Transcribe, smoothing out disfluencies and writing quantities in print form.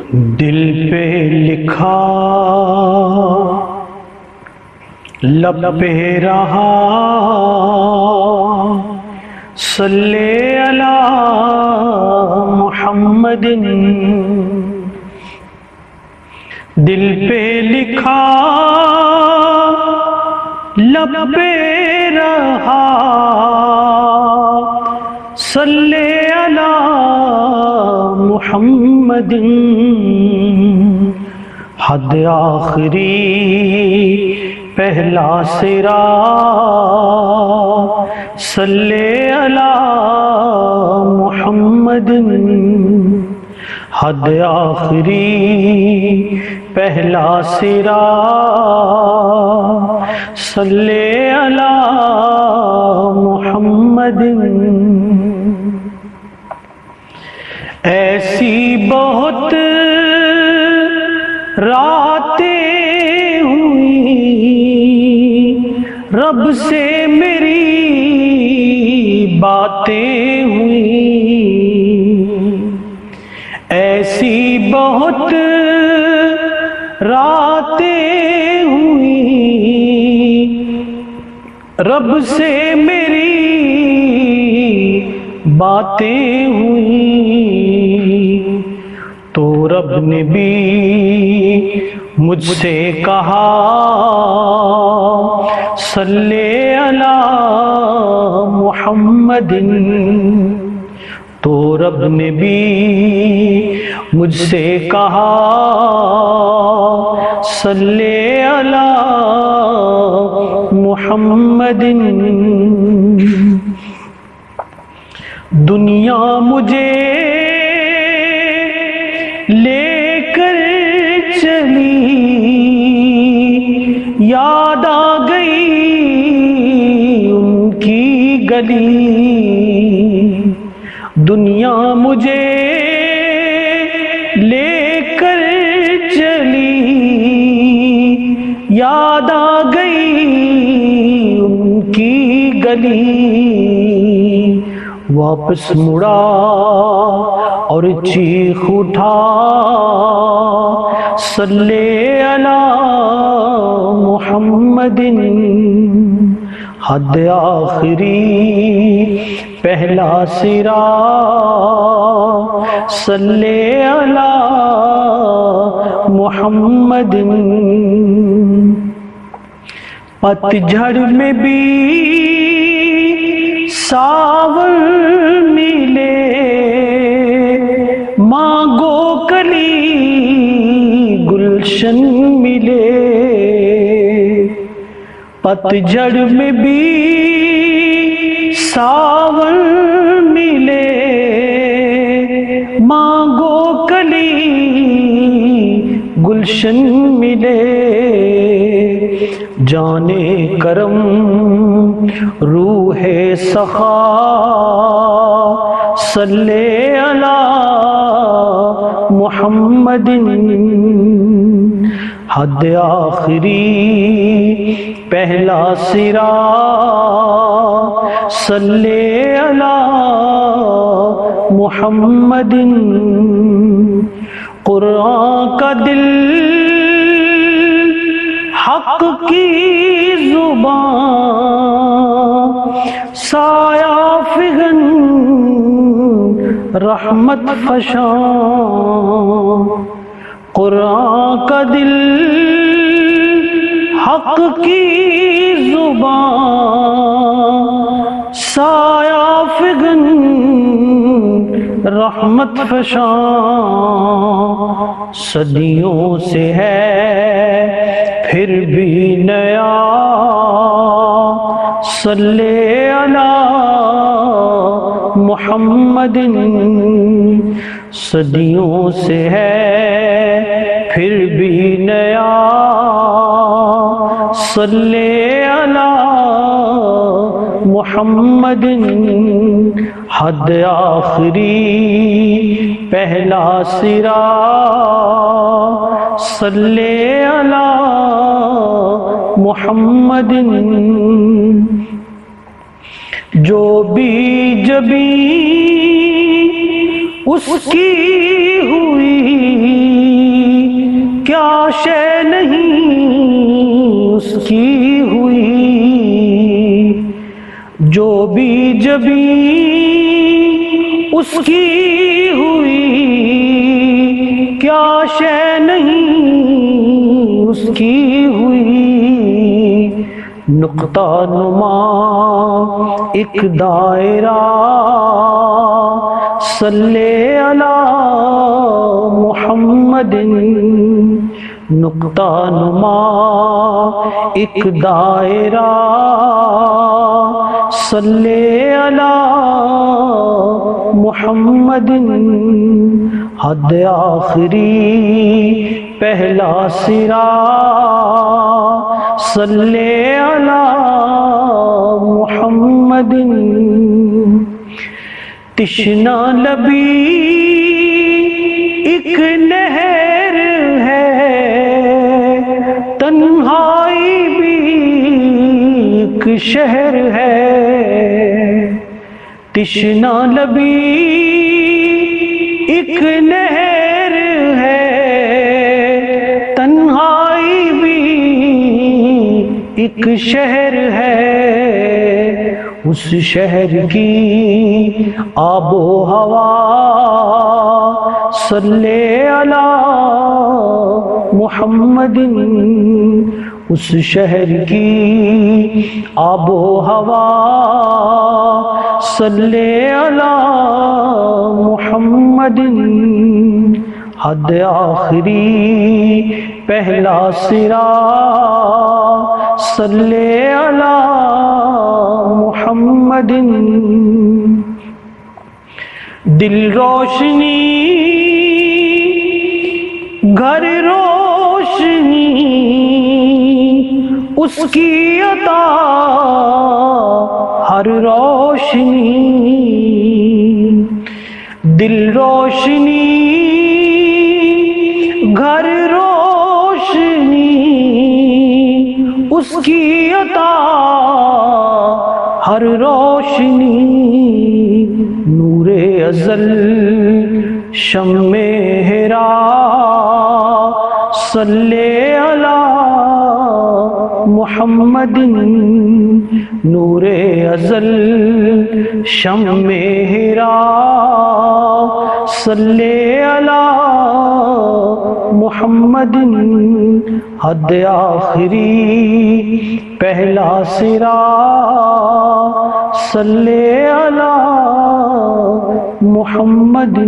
دل پہ لکھا لب پہ رہا صلی علی محمد. دل پہ لکھا لب پہ رہا صلی علی محمد. حد آخری پہلا سرا صلی علی محمد. حد آخری پہلا سرا صلی علی محمد. ایسی بہت راتیں ہوئی رب سے میری باتیں ہوئی. ایسی بہت راتیں ہوئی رب سے میری باتیں ہوئی. تو رب نے بھی مجھ سے کہا صلی علی محمد. تو رب نے بھی مجھ سے کہا صلی علی محمد. دنیا مجھے لے کر چلی یاد آ گئی ان کی گلی. دنیا مجھے لے کر چلی یاد آ گئی ان کی گلی. واپس مڑا اور چیخ اٹھا صلی علی محمد. حد آخری پہلا سرا صلی علی محمد. پتجھڑ میں بھی ساون ملے مانگو کلی گلشن ملے. پتجھڑ میں بھی ساون ملے مانگو کلی گلشن ملے. جانے کرم روح سخا صلی علی محمد. حد آخری پہلا سرا صلی علی محمد. قرآن کا دل حق کی زبان سایہ فغن رحمت فشاں. قرآن کا دل حق کی زبان سایہ فغن رحمت فشاں. صدیوں سے ہے پھر بھی نیا صلی علی محمد. صدیوں سے ہے پھر بھی نیا صلی علی محمد. حد آخری پہلا سرا صلی علی محمد. جو بھی جبیں اس کی ہوئی شے نہیں اس کی ہوئی، جو بھی جبی اس کی ہوئی، کیا شے نہیں اس کی ہوئی۔ نقطہ نما ایک دائرہ، صلی علی محمد۔ نقطہ نما ایک دائرہ، صلی علی محمد۔ حد آخری پہلا سرا، صلی علی محمد۔ تشنہ لبی ایک نہر ہے، تنہائی بھی ایک شہر ہے۔ تشنہ لبی ایک نہر ہے، تنہائی بھی ایک شہر ہے۔ اس شہر کی آب و ہوا، صلی علی محمد۔ اس شہر کی آب و ہوا، صلی علی محمد۔ حد آخری پہلا سرا، صلی علی محمد۔ دل روشنی گھر روشنی اس کی عطا، ہر روشنی دل روشنی گھر روشنی اس کی عطا، ہر روشنی نور ازل شمع ہرا، صلی علی محمد۔ نور ازل شمع ہرا، صلی علی محمد۔ حد آخری پہلا سرا، صلی علی محمد۔